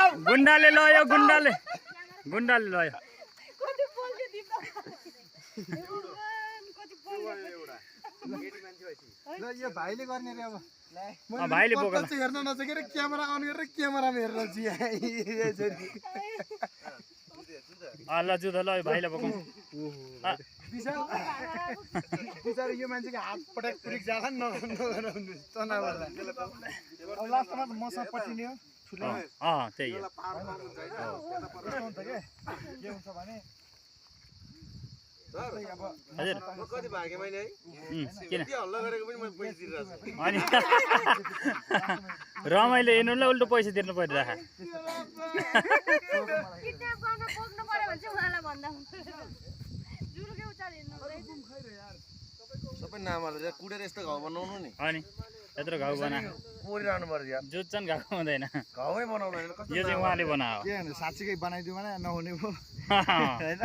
गुन्डाले लयो गुन्डाले लयो यो भाइले गर्ने रे अब भाइले बोक्छ हेर्न नसकेर क्यामेरा अन गरेर क्यामेरामा हेरेर ल जुत्ता ल भाइलाई बोकाउँ बिचारा यो मान्छेको हात पटक पुरिक जाला नि तनावर लास्टमा त मसँग पटिने हो त्यही हो के हुन्छ भने हजुर कति भागे मैले है किन हल्ला गरेको पनि मैले पैसा दिइरहेको छु अनि रमाइलो हेर्नु ल उल्टो पैसा तिर्नु परिरहेको सबै नामहरु कुटेर यस्तो घाउ बनाउनु नि अनि यत्रो घाउ बना पोरिरहनु पर्छ यार जुत्छन् घाउ हुँदैन घाउै बनाउनु यो चाहिँ उहाँले बनायो के साँच्चीकै बनाइदियो भने नहुने भयो हैन